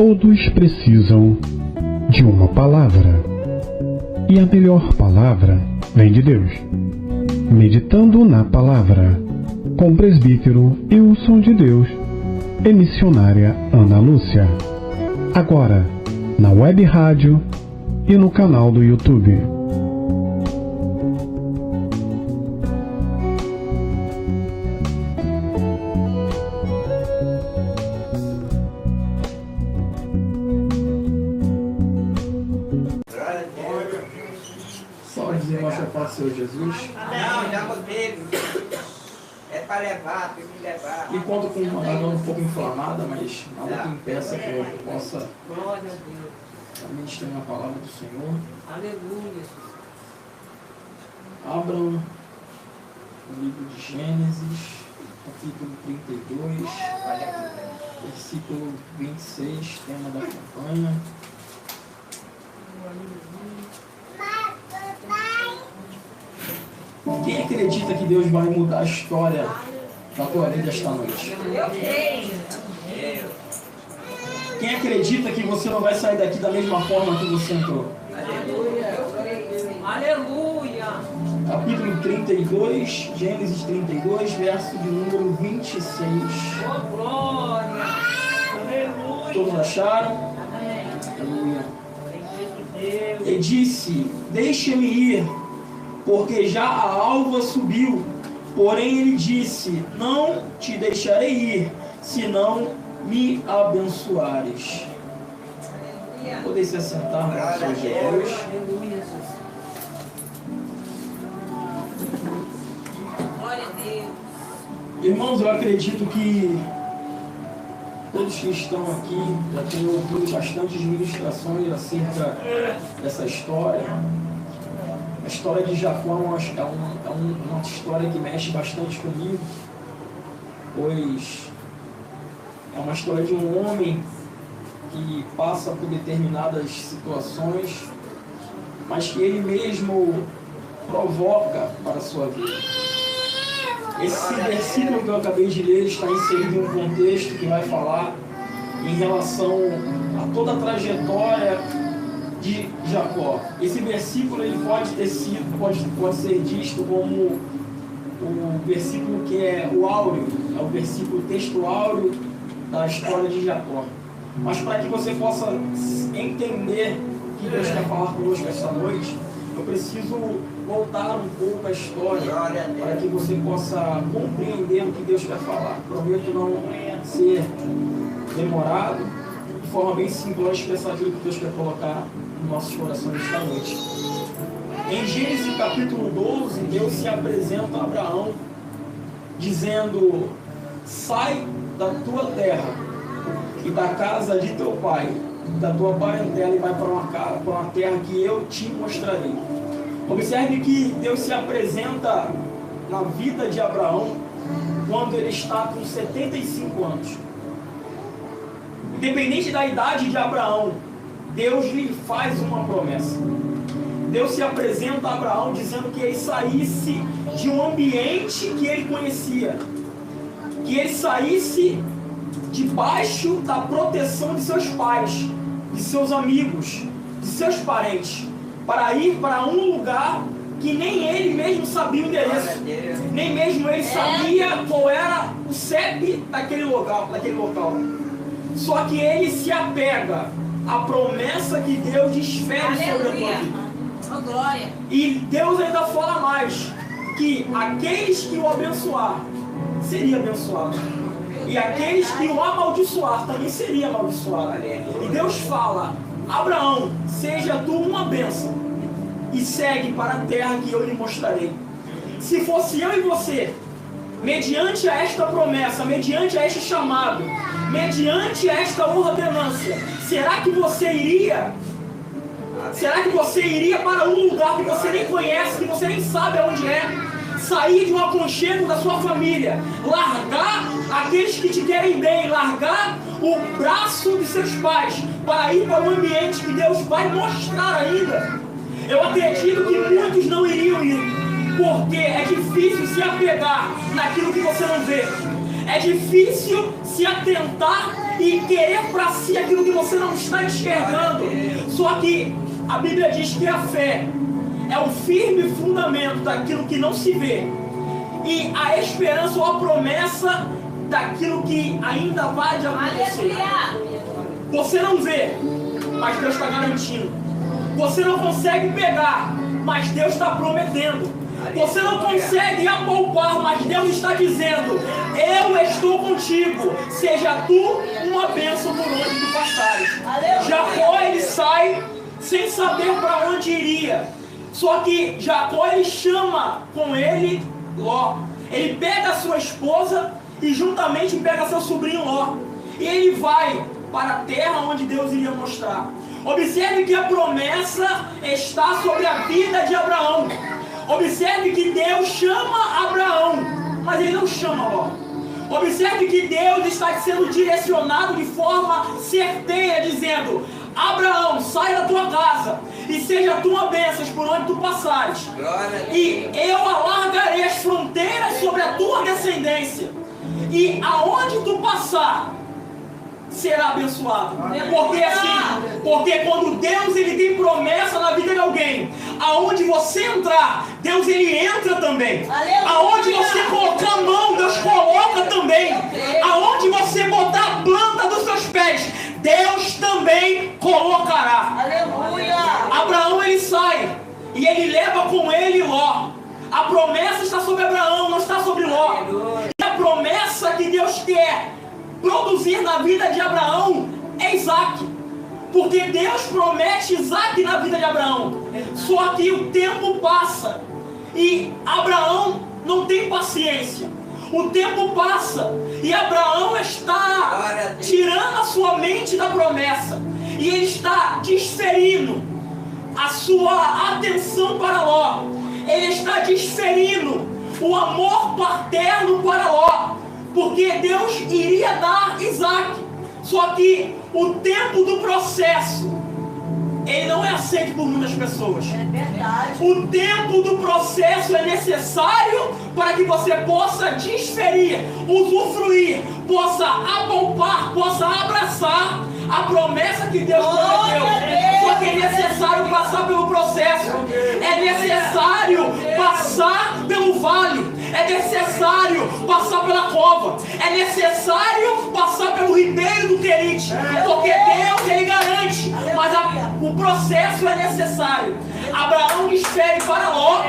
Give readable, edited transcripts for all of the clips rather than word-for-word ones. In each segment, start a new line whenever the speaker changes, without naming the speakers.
Todos precisam de uma palavra. E a melhor palavra vem de Deus. Meditando na palavra, com o presbítero Wilson de Deus e missionária Ana Lúcia. Agora, na web rádio e no canal do YouTube.
Só dizer nossa paz, Senhor Jesus.
Não, já botei. É para levar, tem que levar.
E conto com uma garganta um pouco inflamada, mas nada que impeça que eu possa
Glória a Deus.
ministrar a palavra do Senhor.
Aleluia.
Abram o livro de Gênesis, capítulo 32, versículo 26, tema da campanha. Quem acredita que Deus vai mudar a história da tua vida esta noite? Quem acredita que você não vai sair daqui da mesma forma que você entrou?
Aleluia.
Capítulo 32, Gênesis 32, verso de número 26.
Oh, glória. Aleluia.
Todos acharam?
Amém.
Aleluia.
Deus.
E disse: deixe-me ir, porque já a alva subiu. Porém ele disse: não te deixarei ir, senão me abençoares. Podem se assentar, meu Senhor Jesus.
Aleluia, Jesus. Glória a Deus.
Irmãos, eu acredito que todos que estão aqui já têm ouvido bastantes ministrações acerca dessa história. A história de Jacó é uma história que mexe bastante comigo, pois é uma história de um homem que passa por determinadas situações, mas que ele mesmo provoca para a sua vida. Esse versículo que eu acabei de ler está inserido em um contexto que vai falar em relação a toda a trajetória de Jacó. Esse versículo ele pode ser visto como o versículo que é o áureo, é o versículo, o texto áureo da história de Jacó. Mas para que você possa entender o que Deus quer falar conosco esta noite, eu preciso voltar um pouco a história para que você possa compreender o que Deus quer falar. Prometo não ser demorado, de forma bem simplória e expressiva que Deus quer colocar nos nossos corações esta noite. Em Gênesis capítulo 12, Deus se apresenta a Abraão dizendo: sai da tua terra e da casa de teu pai, da tua parentela, e vai para uma terra que eu te mostrarei. Observe que Deus se apresenta na vida de Abraão quando ele está com 75 anos. Independente da idade de Abraão, Deus lhe faz uma promessa. Deus se apresenta a Abraão dizendo que ele saísse de um ambiente que ele conhecia, que ele saísse debaixo da proteção de seus pais, de seus amigos, de seus parentes, para ir para um lugar que nem ele mesmo sabia o endereço, nem mesmo ele sabia qual era o CEP daquele local. Só que ele se apega à promessa que Deus desfere sobre a tua vida.
Oh, glória.
E Deus ainda fala mais, que aqueles que o abençoar, seria abençoado. E aqueles que o amaldiçoar, também seria amaldiçoado. E Deus fala: Abraão, seja tu uma bênção, e segue para a terra que eu lhe mostrarei. Se fosse eu e você, mediante a esta promessa, mediante a este chamado, mediante a esta ordenância, será que você iria? Será que você iria para um lugar que você nem conhece, que você nem sabe aonde é? Sair de um aconchego da sua família, largar aqueles que te querem bem, largar o braço de seus pais para ir para um ambiente que Deus vai mostrar ainda. Eu acredito que muitos não iriam ir, porque é difícil se apegar naquilo que você não vê. É difícil se atentar e querer para si aquilo que você não está enxergando. Só que a Bíblia diz que a fé é o firme fundamento daquilo que não se vê e a esperança ou a promessa daquilo que ainda vai de acontecer. Você não vê, mas Deus está garantindo. Você não consegue pegar, mas Deus está prometendo. Você não consegue apalpar, mas Deus está dizendo: eu estou contigo, seja tu uma bênção por onde tu passares. Jacó, ele sai sem saber para onde iria. Só que Jacó, ele chama com ele Ló. Ele pega a sua esposa e juntamente pega seu sobrinho Ló. E ele vai para a terra onde Deus iria mostrar. Observe que a promessa está sobre a vida de Abraão. Observe que Deus chama Abraão, mas ele não chama Ló. Observe que Deus está sendo direcionado de forma certeira, dizendo: Abraão, sai da tua casa e seja tua bênção por onde tu passares. E eu alargarei as fronteiras sobre a tua descendência. E aonde tu passar, será abençoado. Porque assim, porque quando Deus ele tem promessa na vida de alguém, aonde você entrar, Deus ele entra também. Aonde você colocar a mão, Deus coloca também. Aonde você botar a planta dos seus pés, Deus também colocará.
Aleluia.
Abraão ele sai e ele leva com ele Ló. A promessa está sobre Abraão, não está sobre Ló. E a promessa que Deus quer produzir na vida de Abraão é Isaac. Porque Deus promete Isaac na vida de Abraão. Só que o tempo passa e Abraão não tem paciência. O tempo passa e Abraão está tirando a sua mente da promessa. E ele está desferindo a sua atenção para Ló. Ele está desferindo o amor paterno para Ló. Porque Deus iria dar Isaac. Só que o tempo do processo, ele não é aceito por muitas pessoas.
É verdade.
O tempo do processo é necessário para que você possa desferir, usufruir, possa apalpar, possa abraçar a promessa que Deus prometeu. Só que é necessário passar pelo processo. É necessário passar pelo vale. É necessário passar pela cova. É necessário passar pelo ribeiro do Querite. Porque Deus, ele garante. Mas o processo é necessário. Abraão desfere para Ló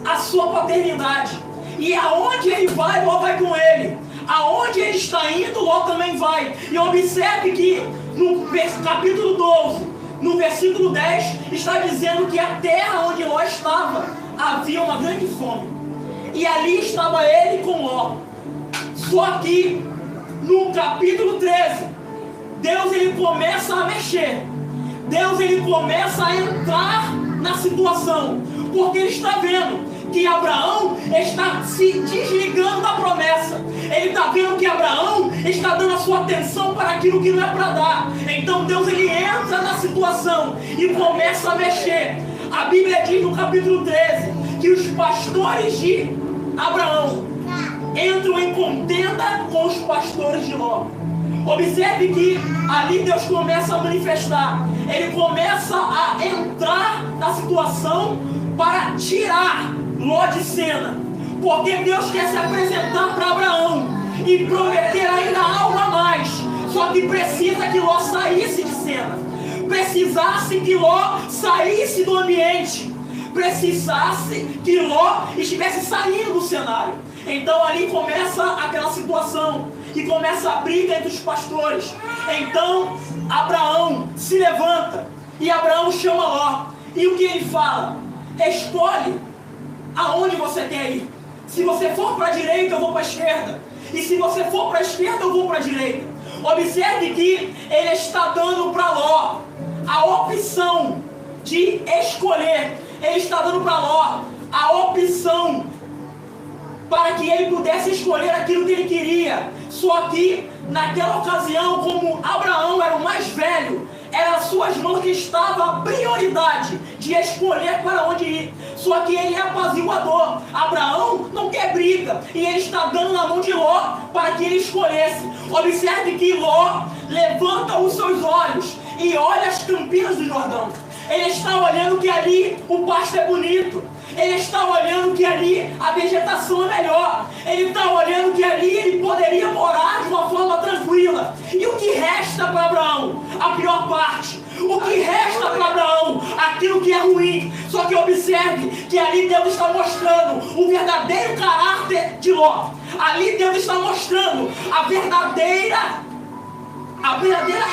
a sua paternidade. E aonde ele vai, Ló vai com ele. Aonde ele está indo, Ló também vai. E observe que no capítulo 12, no versículo 10, está dizendo que a terra onde Ló estava, havia uma grande fome. E ali estava ele com Ló. Só que no capítulo 13, Deus ele começa a mexer. Deus ele começa a entrar na situação. Porque ele está vendo que Abraão está se desligando da promessa. Ele está vendo que Abraão está dando a sua atenção para aquilo que não é para dar. Então Deus ele entra na situação e começa a mexer. A Bíblia diz no capítulo 13 que os pastores de Abraão entram em contenda com os pastores de Ló. Observe que ali Deus começa a manifestar. Ele começa a entrar na situação para tirar Ló de cena. Porque Deus quer se apresentar para Abraão e prometer ainda algo a mais. Só que precisa que Ló saísse de cena. Precisasse que Ló saísse do ambiente. Precisasse que Ló estivesse saindo do cenário. Então ali começa aquela situação. E começa a briga entre os pastores. Então Abraão se levanta. E Abraão chama Ló. E o que ele fala? Escolhe aonde você quer ir. Se você for para a direita, eu vou para a esquerda. E se você for para a esquerda, eu vou para a direita. Observe que ele está dando para Ló a opção de escolher. Ele está dando para Ló a opção para que ele pudesse escolher aquilo que ele queria. Só que naquela ocasião, como Abraão era o mais velho, era as suas mãos que estava a prioridade de escolher para onde ir. Só que ele é apaziguador. Abraão não quer briga, e ele está dando na mão de Ló para que ele escolhesse. Observe que Ló levanta os seus olhos e olha as campinas do Jordão. Ele está olhando que ali o pasto é bonito. Ele está olhando que ali a vegetação é melhor. Ele está olhando que ali ele poderia morar de uma forma tranquila. E o que resta para Abraão? A pior parte. O que resta para Abraão? Aquilo que é ruim. Só que observe que ali Deus está mostrando o verdadeiro caráter de Ló. Ali Deus está mostrando a verdadeira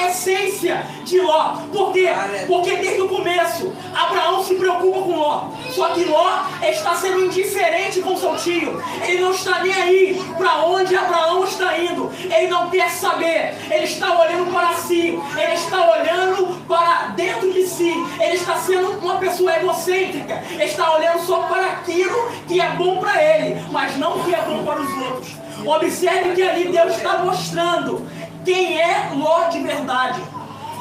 essência de Ló. Por quê? Porque desde o começo Abraão se preocupa com Ló. Só que Ló está sendo indiferente com seu tio. Ele não está nem aí para onde Abraão está indo. Ele não quer saber. Ele está olhando para si. Ele está olhando para dentro de si. Ele está sendo uma pessoa egocêntrica. Ele está olhando só para aquilo que é bom para ele, mas não o que é bom para os outros. Observe que ali Deus está mostrando quem é Ló de verdade.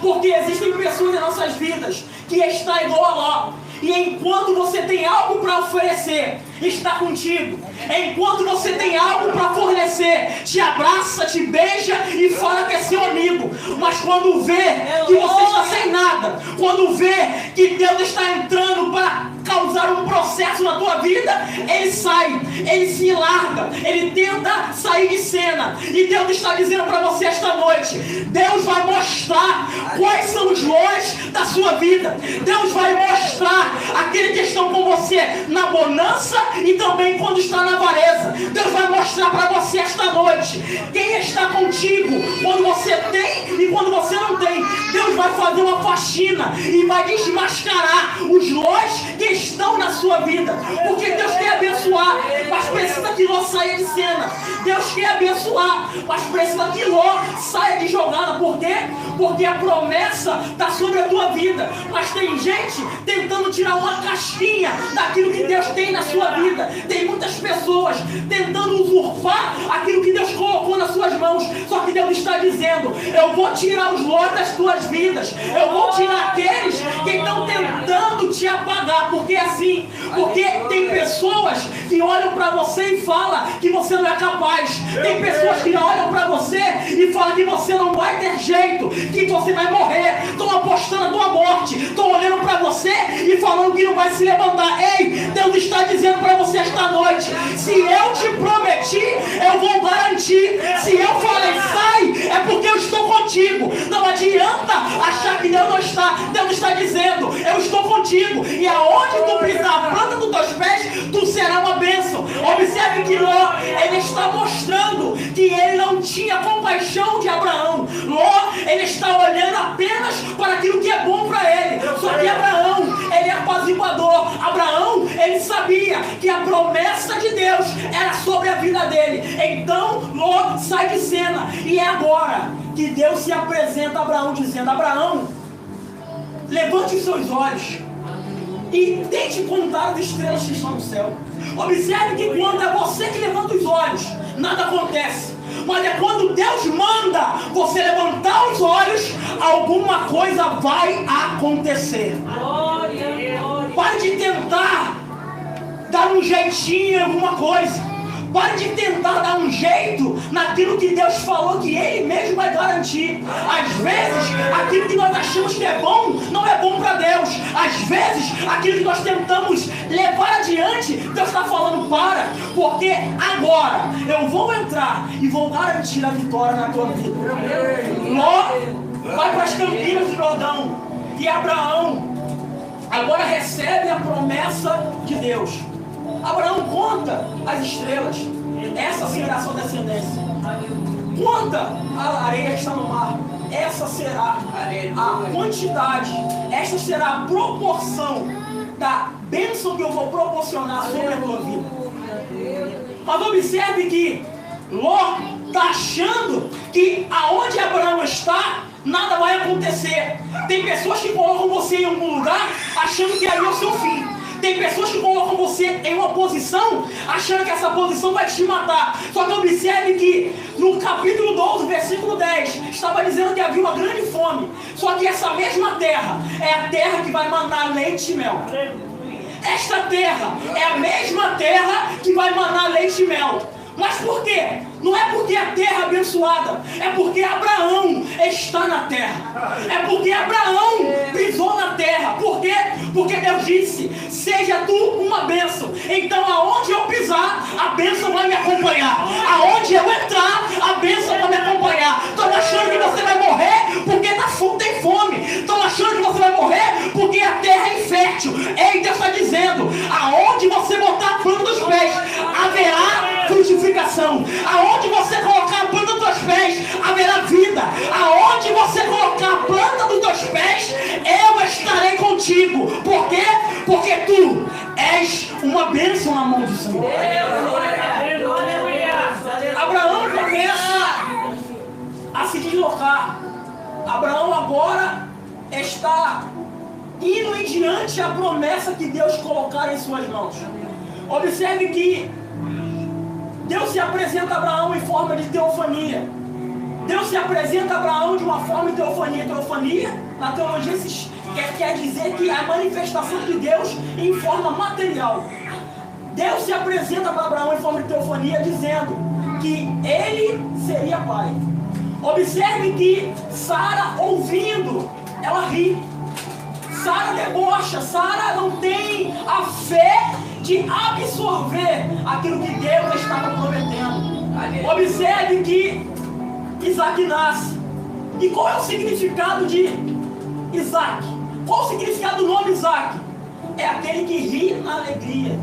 Porque existem pessoas em nossas vidas que estão igual a Ló. E enquanto você tem algo para oferecer, está contigo. Enquanto você tem algo para fornecer, te abraça, te beija e fala que é seu amigo. Mas quando vê que você está sem nada, quando vê que Deus está entrando para causar um processo na tua vida, ele sai, ele se larga, ele tenta sair de cena. E Deus está dizendo para você esta noite: Deus vai mostrar quais são os Lós da sua vida. Deus vai mostrar aqueles que estão com você na bonança e também quando está na avareza. Deus vai mostrar para você esta noite quem está contigo quando você tem e quando você não tem. Deus vai fazer uma faxina e vai desmascarar os Lós que estão na sua vida. Porque Deus quer abençoar, mas precisa que Ló saia de cena. Deus quer abençoar, mas precisa que Ló saia de jogada. Por quê? Porque a promessa está sobre a tua vida, mas tem gente tentando tirar uma casquinha daquilo que Deus tem na sua vida. Tem muitas pessoas tentando usurpar aquilo que Deus colocou nas suas mãos. Só que Deus está dizendo: eu vou tirar os Ló das tuas vidas. Eu vou tirar aqueles que estão tentando te apagar. Porque assim, porque tem pessoas que olham para você e falam que você não é capaz. Tem pessoas que olham para você e falam que você não vai ter jeito, que você vai morrer. Estão apostando a tua morte. Estão olhando para você e falando que não vai se levantar. Ei, Deus está dizendo para você esta noite: se eu te prometi, eu vou garantir. Se eu falei sai, é porque eu estou contigo. Não adianta achar que Deus não está. Deus está dizendo: eu estou contigo. E aonde tu pisar a planta dos teus pés, tu será uma bênção. Observe que Ló, ele está mostrando que ele não tinha compaixão de Abraão. Ló, ele está olhando apenas para aquilo que é bom para ele. Só que Abraão, ele é apaziguador. Abraão, ele sabia que a promessa de Deus era sobre a vida dele. Então Ló sai de cena. E é agora que Deus se apresenta a Abraão dizendo: Abraão, levante os seus olhos e tente contar as estrelas que estão no céu. Observe que quando é você que levanta os olhos, nada acontece. Mas é quando Deus manda você levantar os olhos, alguma coisa vai acontecer. Pare de tentar dar um jeitinho em alguma coisa. Pare de tentar dar um jeito naquilo que Deus falou que Ele mesmo vai garantir. Às vezes, aquilo que nós achamos que é bom, não é bom para Deus. Às vezes, aquilo que nós tentamos levar adiante, Deus está falando: para, porque agora eu vou entrar e vou garantir a vitória na tua vida. Ló vai para as campinas do Jordão. E Abraão agora recebe a promessa de Deus. Abraão conta as estrelas. Essa será a sua descendência. Conta a areia que está no mar. Essa será a quantidade. Essa será a proporção da bênção que eu vou proporcionar sobre a tua vida. Mas observe que Ló está achando que aonde Abraão está, nada vai acontecer. Tem pessoas que colocam você em algum lugar achando que ali é o seu fim. Tem pessoas que colocam você em uma posição, achando que essa posição vai te matar. Só que observe que no capítulo 12, versículo 10, estava dizendo que havia uma grande fome. Só que essa mesma terra é a terra que vai manar leite e mel. Esta terra é a mesma terra que vai manar leite e mel. Mas por quê? Não é porque a terra é abençoada, é porque Abraão está na terra. É porque Abraão pisou na terra. Por quê? Porque Deus disse: seja tu uma bênção. Então aonde eu pisar, a bênção vai me acompanhar. Aonde eu entrar, a bênção vai me acompanhar. Estão achando que você vai morrer porque tem fome. Estão achando que você vai morrer porque a terra é infértil. Ei, Deus está dizendo: aonde você botar a planta dos pés, haverá frutificação. Aonde você colocar a planta dos teus pés, haverá vida. Aonde você colocar a planta dos teus pés, eu estarei contigo. Por quê? Porque tu és uma bênção na mão do Senhor. Abraão começa a se deslocar. Abraão agora está indo em diante a promessa que Deus colocar em suas mãos. Observe que Deus se apresenta a Abraão em forma de teofania. Deus se apresenta a Abraão de uma forma de teofania. Teofania, na teologia, quer dizer que é a manifestação de Deus em forma material. Deus se apresenta para Abraão em forma de teofania, dizendo que ele seria pai. Observe que Sara, ouvindo, ela ri. Sara debocha. Sara não tem a fé de absorver aquilo que Deus estava prometendo. Observe que Isaac nasce. E qual é o significado de Isaac? Qual o significado do nome Isaac? É aquele que ri na alegria.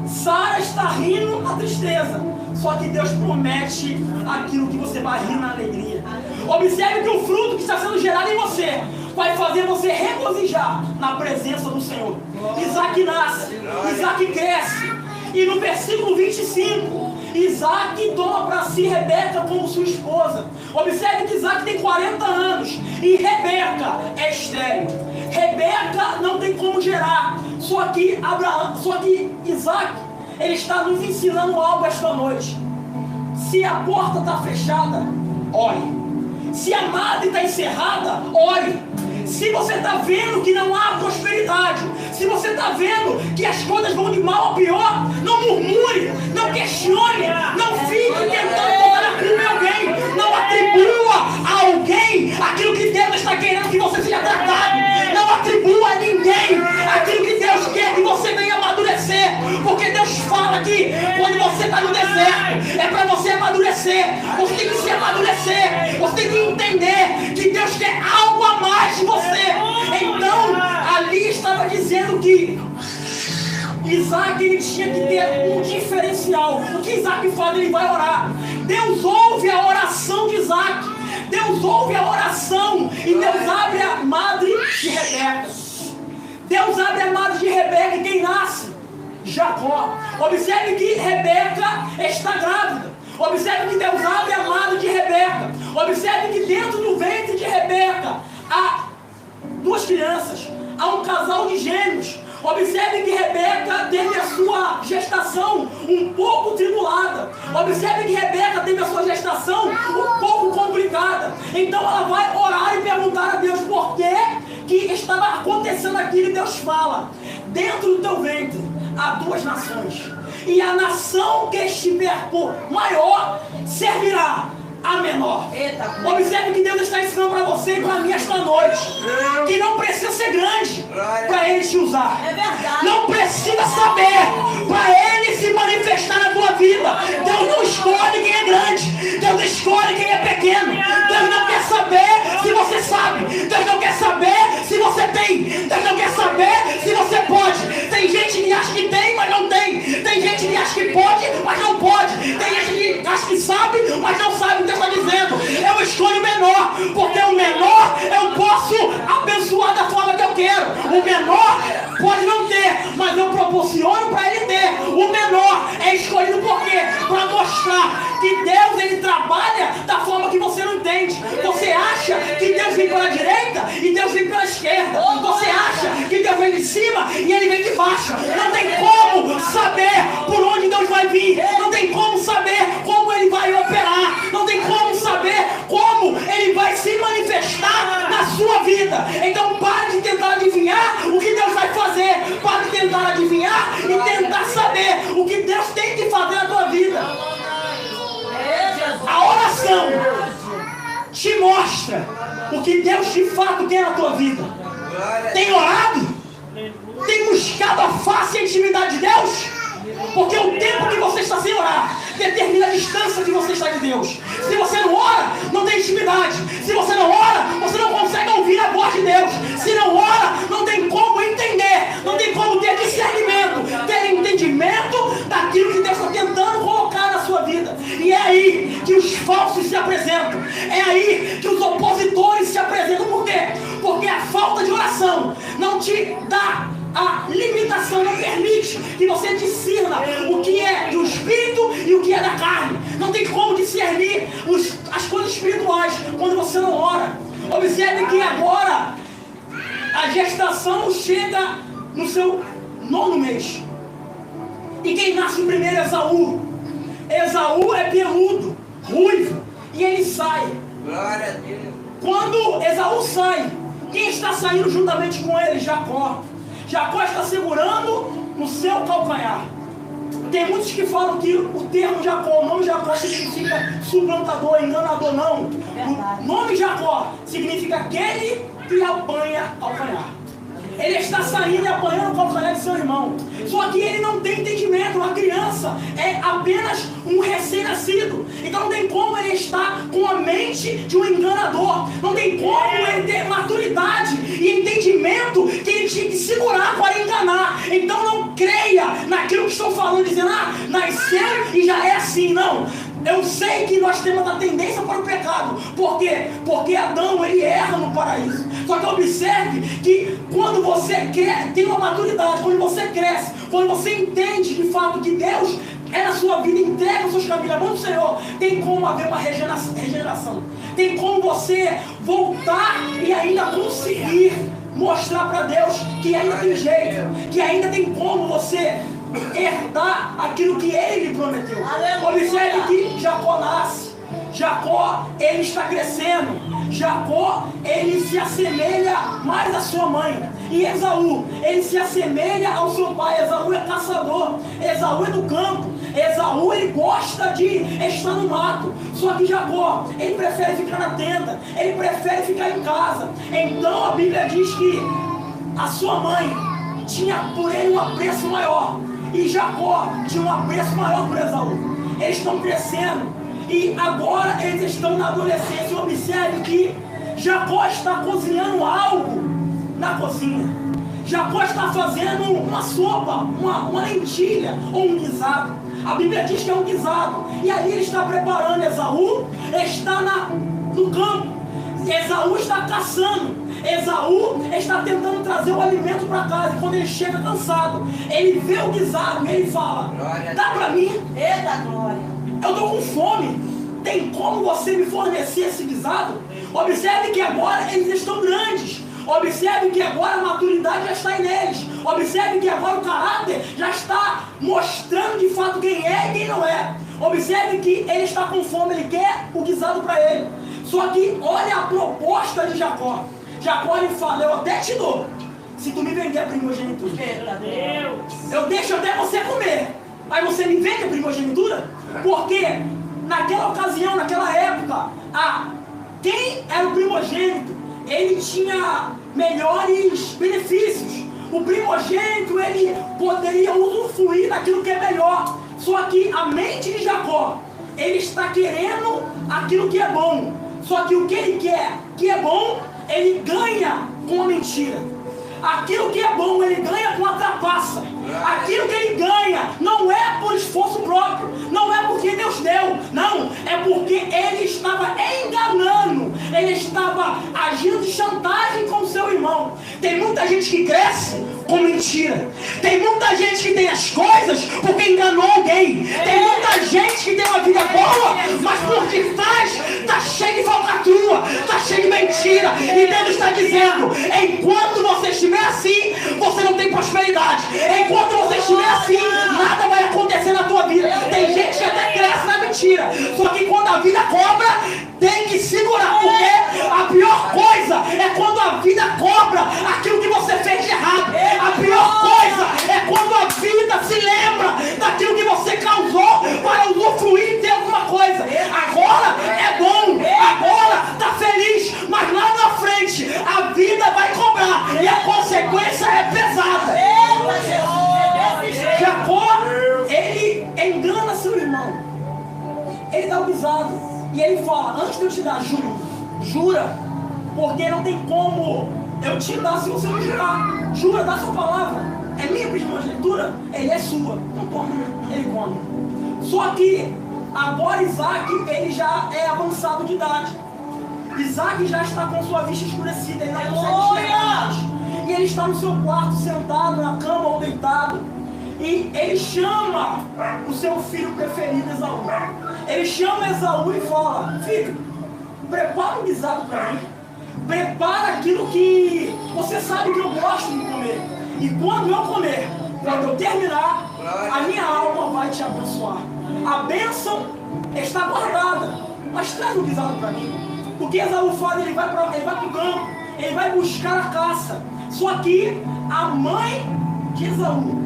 Sara está rindo na tristeza. Só que Deus promete aquilo que você vai rir na alegria. Observe que o fruto que está sendo gerado em você vai fazer você regozijar na presença do Senhor. Isaac nasce, Isaac cresce. E no versículo 25, Isaac toma para si Rebeca como sua esposa. Observe que Isaac tem 40 anos e Rebeca é estéril. Rebeca não tem como gerar. Só que Isaac, ele está nos ensinando algo esta noite. Se a porta está fechada, ore. Se a madre está encerrada, ore. Se você está vendo que não há prosperidade, se você está vendo que as coisas vão de mal a pior, não murmure, não questione, não fique tentando botar a culpa em alguém, não atribua a alguém aquilo que Deus está querendo que você seja tratado, não atribua a ninguém aquilo que Deus quer que você venha amadurecer, porque Deus fala que quando você está no deserto, é para você amadurecer, você tem que se amadurecer, você tem que entender que Deus quer algo a mais de você. Então, ali estava dizendo que Isaac, ele tinha que ter um diferencial. O que Isaac faz? Ele vai orar. Deus ouve a oração de Isaac. Deus ouve a oração e Deus abre a madre de Rebeca. Deus abre a madre de Rebeca e quem nasce? Jacó. Observe que Rebeca está grávida. Observe que Deus abre a madre de Rebeca. Observe que dentro do ventre de Rebeca há duas crianças, há um casal de gêmeos. Observe que Rebeca teve a sua gestação um pouco tribulada. Observe que Rebeca teve a sua gestação um pouco complicada. Então ela vai orar e perguntar a Deus por que estava acontecendo aquilo. E Deus fala: dentro do teu ventre há duas nações, e a nação que estiver por maior servirá a menor. Observe que Deus está ensinando para você e para mim esta noite que não precisa ser grande para Ele te usar.
É verdade.
Não precisa saber para Ele se manifestar na tua vida. Deus não escolhe quem é grande, Deus escolhe quem é pequeno. Deus não quer saber se você sabe, Deus não quer saber se você tem, Deus não quer saber se você pode. Tem gente que acha que tem, mas não tem. Tem gente que acha que pode, mas não pode. Tem gente que acha que sabe, mas não sabe. Está dizendo, eu escolho o menor, porque o menor eu posso abençoar da forma que eu quero. O menor pode não ter, mas eu proporciono para ele ter. O menor é escolhido por quê? Para mostrar que Deus, ele trabalha da forma que você não entende. Você acha que Deus vem pela direita e Deus vem pela esquerda. Você acha que Deus vem de cima e ele vem de baixo. baixa. Não tem como saber por onde Deus vai vir. Não tem como saber como Ele vai operar. Não tem como saber como Ele vai se manifestar na sua vida. Então pare de tentar adivinhar o que Deus vai fazer. Pare de tentar adivinhar e tentar saber o que Deus tem que fazer na tua vida. A oração te mostra o que Deus de fato quer na tua vida. Tem orado? Tem buscado a face e a intimidade de Deus? Porque o tempo que você está sem orar determina a distância que você está de Deus. Se você não ora, não tem intimidade. Se você não ora, você não consegue ouvir a voz de Deus. Se não ora, não tem como entender. Não tem como ter discernimento, ter entendimento daquilo que Deus está tentando colocar na sua vida. E é aí que os falsos se apresentam. É aí que os opositores se apresentam. Por quê? Porque a falta de oração não te dá a limitação, não permite que você discirna o que é do espírito e o que é da carne. Não tem como discernir as coisas espirituais quando você não ora. Observe que agora a gestação chega no seu 9º mês. E quem nasce primeiro é Esaú. Esaú é peludo, ruivo, e ele sai.
Glória a Deus.
Quando Esaú sai, quem está saindo juntamente com ele? Jacó. Jacó está segurando no seu calcanhar. Tem muitos que falam que o termo Jacó, o nome Jacó significa suplantador, enganador. Não. O nome Jacó significa aquele que apanha calcanhar. Ele está saindo e apanhando o calcanhar de seu irmão. Só que ele não tem entendimento. Uma criança é apenas um recém-nascido. Então não tem como ele estar com a mente de um enganador. Não tem como ele ter maturidade e entendimento que ele tinha que segurar para enganar. Então não creia naquilo que estou falando, dizendo, nasceu e já é assim. Não. Eu sei que nós temos a tendência para o pecado. Por quê? Porque Adão, ele erra no paraíso. Só que observe que quando você tem uma maturidade, quando você cresce, quando você entende de fato que Deus é na sua vida, entrega os seus caminhos na mão do Senhor, tem como haver uma regeneração. Tem como você voltar e ainda conseguir mostrar para Deus que ainda tem jeito, que ainda tem como você herdar aquilo que Ele lhe prometeu. Observe que Jacó nasce. Jacó, ele está crescendo. Jacó, ele se assemelha mais à sua mãe. E Esaú, ele se assemelha ao seu pai. Esaú é caçador. Esaú é do campo. Esaú, ele gosta de estar no mato. Só que Jacó, ele prefere ficar na tenda. Ele prefere ficar em casa. Então a Bíblia diz que a sua mãe tinha por ele um apreço maior. E Jacó tinha um apreço maior por Esaú. Eles estão crescendo. E agora eles estão na adolescência. Observe que Jacó está cozinhando algo na cozinha. Jacó está fazendo uma sopa, uma lentilha ou um guisado. A Bíblia diz que é um guisado. E ali ele está preparando. Esaú está no campo. Esaú está caçando. Esaú está tentando trazer o alimento para casa. E quando ele chega cansado, ele vê o guisado e ele fala: dá para mim?
Eita glória!
Eu estou com fome. Tem como você me fornecer esse guisado? Observe que agora eles estão grandes. Observe que agora a maturidade já está neles. Observe que agora o caráter já está mostrando de fato quem é e quem não é. Observe que ele está com fome, ele quer o guisado para ele. Só que olha a proposta de Jacó. Jacó ele fala: eu até te dou, se tu me vender a primogenitura. Eu deixo até você comer. Aí você me vende a primogenitura? Porque naquela ocasião, naquela época, quem era o primogênito, ele tinha melhores benefícios. O primogênito, ele poderia usufruir daquilo que é melhor. Só que a mente de Jacó, ele está querendo aquilo que é bom. Só que o que ele quer, que é bom, ele ganha com a mentira. Aquilo que é bom, ele ganha com a trapaça. Aquilo que ele ganha não é por esforço próprio, não é porque Deus deu, não, é porque ele estava enganando, ele estava agindo de chantagem com o seu irmão. Tem muita gente que cresce com mentira. Tem muita gente que tem as coisas porque enganou alguém. Tem muita gente que tem uma vida boa, mas por detrás está cheio de falcatrua, está cheio de mentira. E Deus está dizendo: enquanto você estiver assim, você não não tem prosperidade. Enquanto você estiver assim, nada vai acontecer na tua vida. Tem gente que até cresce na mentira. Só que quando a vida cobra, tem que segurar. Porque a pior coisa é quando a vida cobra aquilo que você fez de errado. A pior coisa é quando a vida se lembra daquilo que você causou para usufruir e ter alguma coisa. Agora é bom, agora está feliz, mas lá na frente a vida vai cobrar e a consequência é pesada. Jacó, ele engana seu irmão. Ele dá um pisado e ele fala: antes de eu te dar, jura, porque não tem como eu te dar se você não jurar. Jura, dá sua palavra. É minha primogenitura, ele é sua. Não toma, ele come. Só que agora Isaac, ele já é avançado de idade. Isaac já está com sua vista escurecida, ele não consegue enxergar mais. E ele está no seu quarto, sentado na cama ou deitado. E ele chama o seu filho preferido, Esaú. Ele chama Esaú e fala: filho, prepara um guisado para mim. Prepara aquilo que você sabe que eu gosto de comer. E quando eu comer, quando eu terminar, a minha alma vai te abençoar. A bênção está guardada, mas traz um guisado para mim. Porque Esaú fala, ele vai para o campo, ele vai buscar a caça. Só que a mãe de Esaú,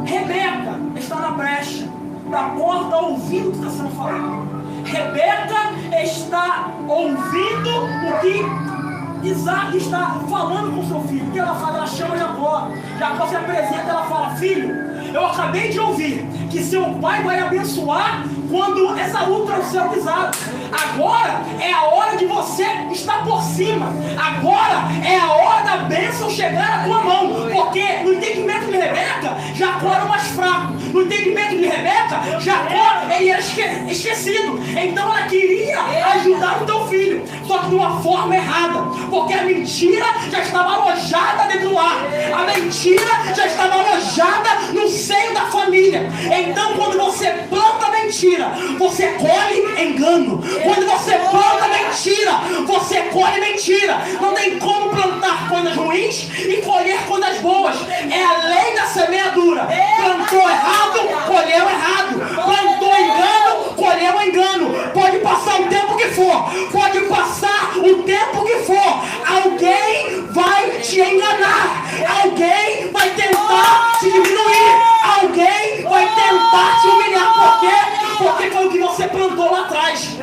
Rebeca, está na brecha da porta ouvindo o que está sendo falado. Rebeca está ouvindo o que Isaac está falando com seu filho. O que ela fala? Ela chama Jacó. Jacó se apresenta, ela fala: filho, eu acabei de ouvir que seu pai vai abençoar quando Esaú trouxer o guisado. Agora é a hora de você estar por cima. Agora é a hora da bênção chegar na tua mão. Porque no entendimento de Rebeca, Jacó era o mais fraco. No entendimento de Rebeca, Jacó, ele era esquecido. Então ela queria ajudar o teu filho, só que de uma forma errada. Porque a mentira já estava alojada dentro do lar. A mentira já estava alojada no seio da família. Então quando você planta mentira, você colhe engano. Quando você planta mentira, você colhe mentira. Não tem como plantar coisas ruins e colher coisas boas. É a lei da semeadura. Plantou errado, colheu errado. Plantou engano, colheu engano. Pode passar o tempo que for. Pode passar o tempo que for. Alguém vai te enganar. Alguém vai tentar te diminuir. Alguém vai tentar te humilhar. Por quê? Porque foi o que você plantou lá atrás.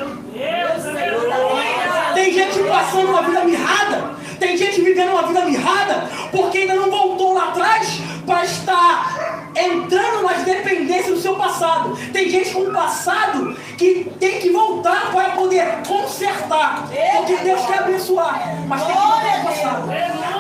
Tem gente passando uma vida mirrada. Tem gente vivendo uma vida mirrada porque ainda não voltou lá atrás para estar entrando nas dependências do seu passado. Tem gente com um passado que tem que voltar para poder consertar. Porque Deus quer abençoar, mas tem que voltar no passado.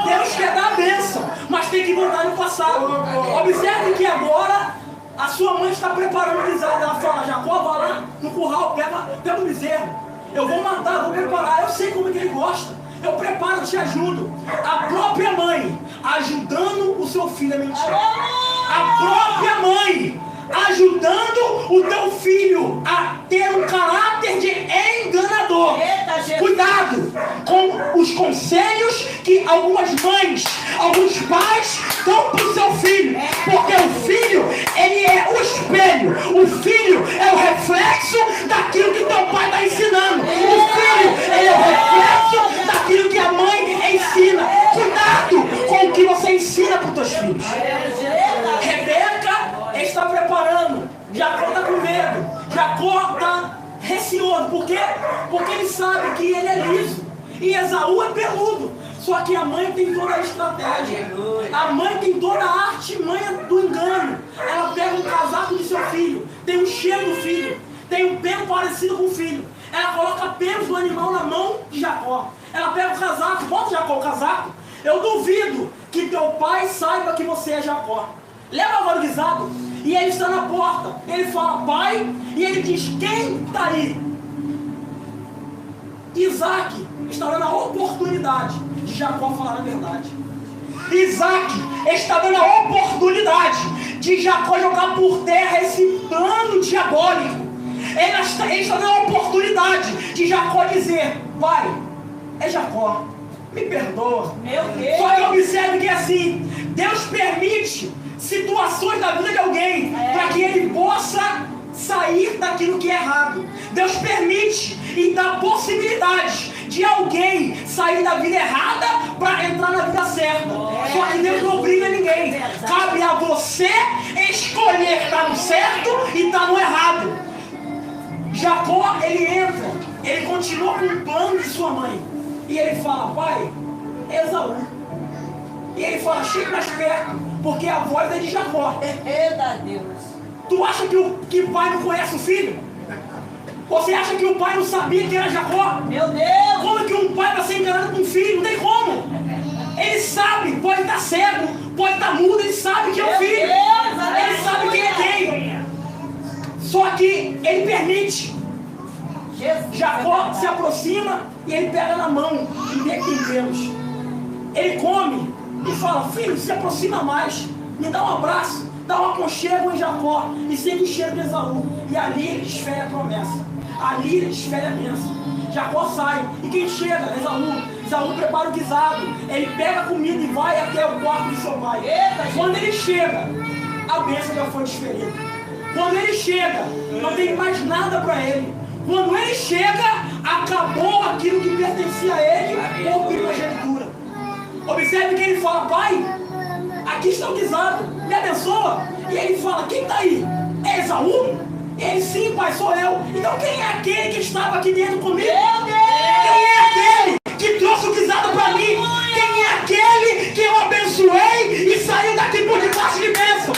Deus quer dar a bênção, mas tem que voltar no passado. Observe que agora a sua mãe está preparando o guisado. Ela fala: Jacó, vai lá no curral, pega o bezerro. Eu vou matar, vou preparar. Eu sei como é que ele gosta. Eu preparo, eu te ajudo. A própria mãe ajudando o seu filho a mentir. A própria mãe ajudando o teu filho a ter um caráter de enganador. Cuidado com os conselhos que algumas mães, alguns pais dão para o seu filho. Porque o filho, ele é o espelho. O filho é o reflexo daquilo que teu pai está ensinando. O filho, ele é o reflexo daquilo que a mãe ensina. Cuidado com o que você ensina para os teus filhos. Rebeca está preparando. Jacó está com medo. Jacó está receoso. Por quê? Porque ele sabe que ele é liso e Esaú é peludo. Só que a mãe tem toda a estratégia. A mãe tem toda a artimanha do engano. Ela pega um casaco de seu filho, tem um cheiro do filho, tem um pelo parecido com o filho. Ela coloca pelos do animal na mão de Jacó. Ela pega o casaco, bota Jacó o casaco. Eu duvido que teu pai saiba que você é Jacó. Leva agora o guisado. E ele está na porta. Ele fala: pai. E ele diz: quem está aí? Isaac está dando a oportunidade de Jacó falar a verdade. Isaac está dando a oportunidade de Jacó jogar por terra esse plano diabólico. Ele está dando a oportunidade de Jacó dizer: pai, é Jacó. Me perdoa.
Meu Deus.
Só que observe que é assim, Deus permite situações da vida de alguém para que ele possa sair daquilo que é errado. Deus permite e dá possibilidades de alguém sair da vida errada para entrar na vida certa. Só que Deus não obriga ninguém. Cabe a você escolher estar no certo e estar no errado. Jacó, ele entra, ele continua com o plano de sua mãe. E ele fala, pai, Esaú. E ele fala, chega mais perto, porque a voz é de Jacó.
Eita Deus.
Tu acha que o pai não conhece o filho? Você acha que o pai não sabia que era Jacó?
Meu Deus.
Como que um pai vai ser enganado com um filho? Não tem como. Ele sabe, pode estar cego, pode estar mudo, ele sabe que é o filho. Ele sabe quem é quem. Só que ele permite. Jacó se aproxima e ele pega na mão e vê que tem Deus. Ele come e fala, filho, se aproxima mais, me dá um abraço, dá um aconchego em Jacó e sente o cheiro de Esaú. E ali ele desfere a promessa, ali ele desfere a bênção. Jacó sai e quem chega? Esaú prepara o guisado, ele pega a comida e vai até o quarto de seu pai. Quando ele chega, a bênção já foi desferida. Quando ele chega, não tem mais nada para ele. Quando ele chega, acabou aquilo que pertencia a ele por primogenitura. Observe que ele fala, pai, aqui está o guisado, me abençoa. E ele fala, quem está aí? É Esaú? Ele, sim, pai, sou eu. Então quem é aquele que estava aqui dentro comigo? Quem é aquele que trouxe o guisado para mim? Quem é aquele que eu abençoei e saiu daqui por debaixo de bênção?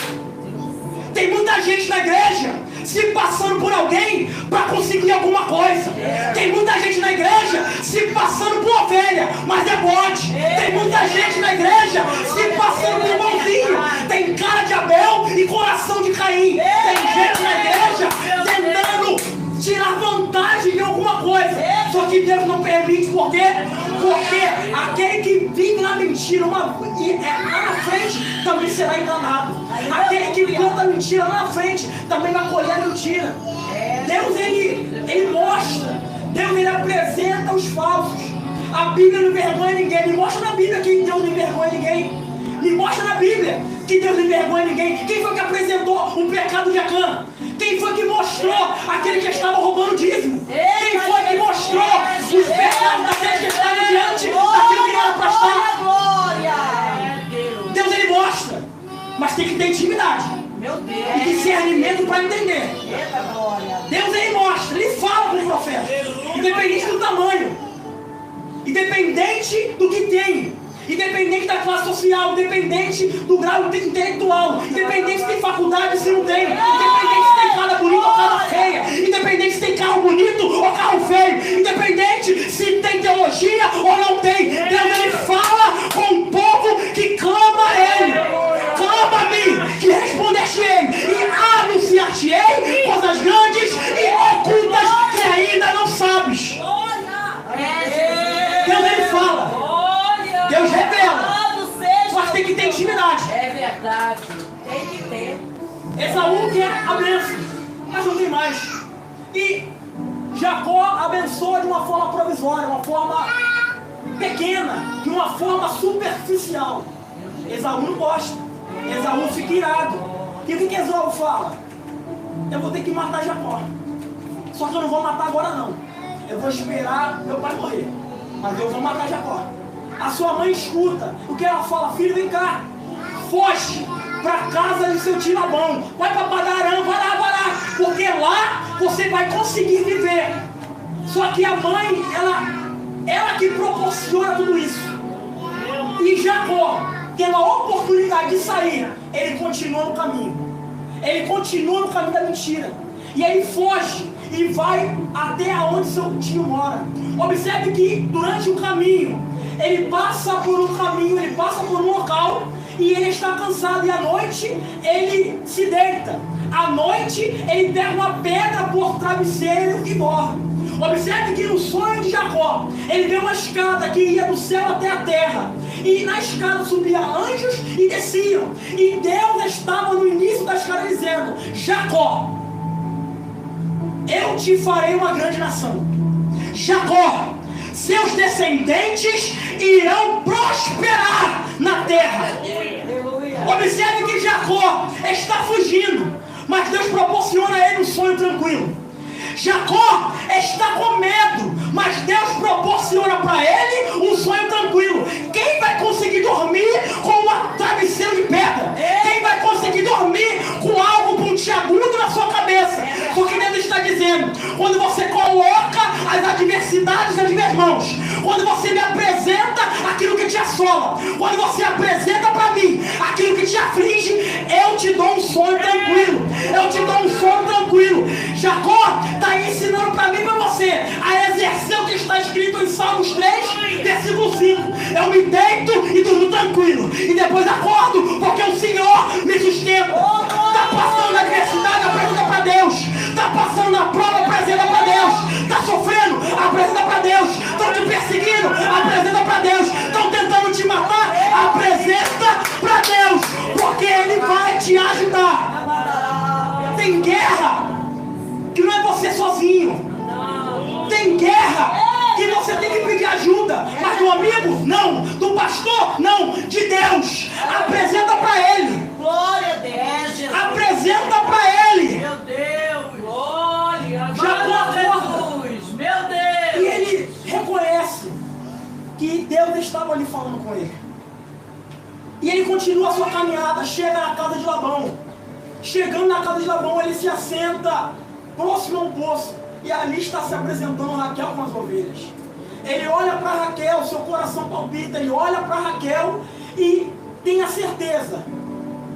Tem muita gente na igreja se passando por alguém para conseguir alguma coisa. Tem muita gente na igreja se passando por ovelha, mas é bode. Tem muita gente na igreja se passando por bonzinho. Tem cara de Abel e coração de Caim. Tem gente na igreja tentando tirar vantagem de alguma coisa. Só que Deus não permite, por quê? Porque aquele que vive na mentira lá na frente também será enganado. Aquele que planta mentira lá na frente também vai colher a mentira. Deus ele mostra, Deus ele apresenta os falsos. A Bíblia não envergonha ninguém. Me mostra na Bíblia que Deus não envergonha ninguém. Me mostra na Bíblia que Deus não envergonha ninguém. Quem foi que apresentou o pecado de Acã? Quem foi que mostrou aquele que estava roubando dízimo? Quem foi que mostrou os pecados daquele que estava diante daquilo que era para estar? Deus ele mostra, mas tem que ter intimidade.
Meu Deus.
E discernimento para entender.
Eita glória.
Deus ele mostra, ele fala com o profeta. Independente do tamanho, independente do que tem, independente da classe social, independente do grau intelectual, independente se tem faculdade, se não tem, independente se tem cara bonita ou cara feia, independente se tem carro bonito ou carro feio, independente se tem teologia ou não tem. Deus ele fala com um povo que clama a ele. Clama-me, que respondeste-ei, e anunciar-te-ei coisas grandes e ocultas que ainda não sabes. Deus ele fala, Deus revela, mas tem que ter intimidade.
É verdade, tem que ter.
Esaú quer a bênção, mas não tem mais. E Jacó abençoa de uma forma provisória, uma forma pequena, de uma forma superficial. Esaú não gosta. Esaú fica irado. E o que Esaú fala? Eu vou ter que matar Jacó. Só que eu não vou matar agora não. Eu vou esperar meu pai morrer. Mas eu vou matar Jacó. A sua mãe escuta o que ela fala: filho, vem cá, foge para casa de seu tio Labão, vai para Padarã, vai lá, porque lá você vai conseguir viver. Só que a mãe, ela que proporciona tudo isso. E Jacó, tendo a oportunidade de sair, ele continua no caminho. Ele continua no caminho da mentira. E ele foge e vai até onde seu tio mora. Observe que durante o caminho, ele passa por um caminho, ele passa por um local e ele está cansado. E à noite ele se deita. À noite ele pega uma pedra por travesseiro e dorme. Observe que no sonho de Jacó, ele vê uma escada que ia do céu até a terra. E na escada subia anjos e desciam. E Deus estava no início da escada dizendo: Jacó, eu te farei uma grande nação. Jacó,
seus descendentes irão prosperar na terra. Observe que Jacó está fugindo, mas Deus proporciona a ele um sonho tranquilo. Jacó está com medo, mas Deus proporciona para ele um sonho tranquilo. Quem vai conseguir dormir com um travesseiro de pedra? Quem vai conseguir dormir com algo pontiagudo na sua cabeça? Porque Deus está dizendo: quando você coloca as adversidades nas minhas mãos, quando você me apresenta aquilo que te assola, quando você apresenta para mim aquilo que te aflige, eu te dou um sonho tranquilo. Eu te dou um sonho tranquilo. Jacó está ensinando para mim e para você a exercer o que está escrito em Salmos 3, versículo 5. Eu me deito e durmo tranquilo, e depois acordo, porque o Senhor me sustenta. Está passando na adversidade, apresenta para Deus. Está passando na prova, apresenta para Deus. Está sofrendo, apresenta para Deus. Estão te perseguindo, apresenta para Deus. Estão tentando te matar, apresenta para Deus, porque Ele vai te ajudar. Tem guerra que não é você sozinho. Tem guerra que você tem que pedir ajuda, mas do amigo, não. Do pastor, não. De Deus. Apresenta para Ele.
Glória a Deus, Jesus.
Apresenta para Ele.
Meu Deus. Glória.
Jacó
Jesus. Meu Deus.
E ele reconhece que Deus estava ali falando com ele. E ele continua a sua caminhada, chega na casa de Labão. Chegando na casa de Labão, ele se assenta próximo a um poço. E ali está se apresentando Raquel com as ovelhas. Ele olha para Raquel, seu coração palpita. Ele olha para Raquel e tem a certeza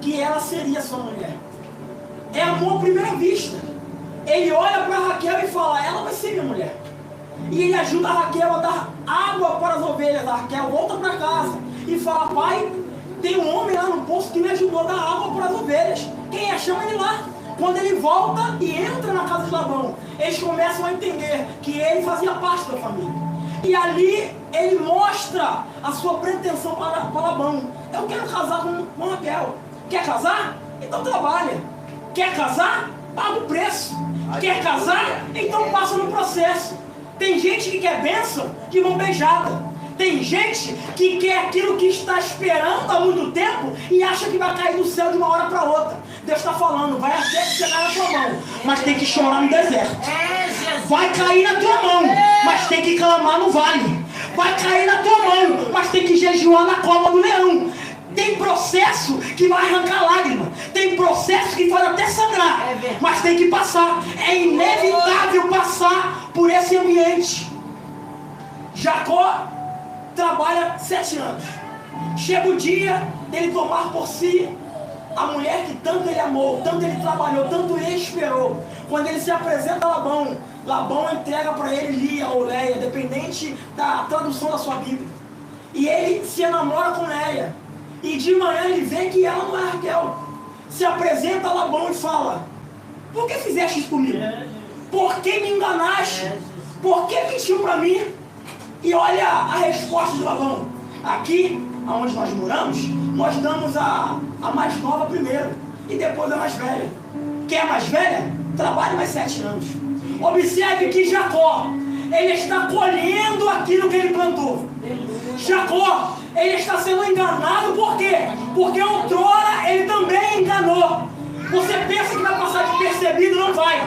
que ela seria sua mulher. É amor à primeira vista. Ele olha para Raquel e fala: ela vai ser minha mulher. E ele ajuda a Raquel a dar água para as ovelhas. A Raquel volta para casa e fala: pai, tem um homem lá no poço que me ajudou a dar água para as ovelhas. Quem é? Chama ele lá. Quando ele volta e entra na casa de Labão, eles começam a entender que ele fazia parte da família. E ali ele mostra a sua pretensão para Labão. Eu quero casar com Raquel. Quer casar? Então trabalha. Quer casar? Paga o preço. Quer casar? Então passa no processo. Tem gente que quer bênção de mão beijada. Tem gente que quer aquilo que está esperando há muito tempo e acha que vai cair do céu de uma hora para outra. Deus está falando: vai até chegar na tua mão, mas tem que chorar no deserto. Vai cair na tua mão, mas tem que clamar no vale. Vai cair na tua mão, mas tem que jejuar na cova do leão. Tem processo que vai arrancar lágrima. Tem processo que vai até sangrar. Mas tem que passar. É inevitável passar por esse ambiente. Jacó trabalha 7 anos. Chega o dia dele tomar por si a mulher que tanto ele amou, tanto ele trabalhou, tanto ele esperou. Quando ele se apresenta a Labão, Labão entrega para ele Lia ou Leia, dependente da tradução da sua Bíblia. E ele se enamora com Leia. E de manhã ele vê que ela não é Raquel. Se apresenta a Labão e fala: por que fizeste isso comigo? Por que me enganaste? Por que mentiu para mim? E olha a resposta de Labão. Aqui, onde nós moramos, nós damos a mais nova primeiro e depois a mais velha. Quem é mais velha, trabalha mais 7 anos. Observe que Jacó, ele está colhendo aquilo que ele plantou. Jacó, ele está sendo enganado por quê? Porque outrora ele também enganou. Você pensa que vai passar despercebido? Não vai.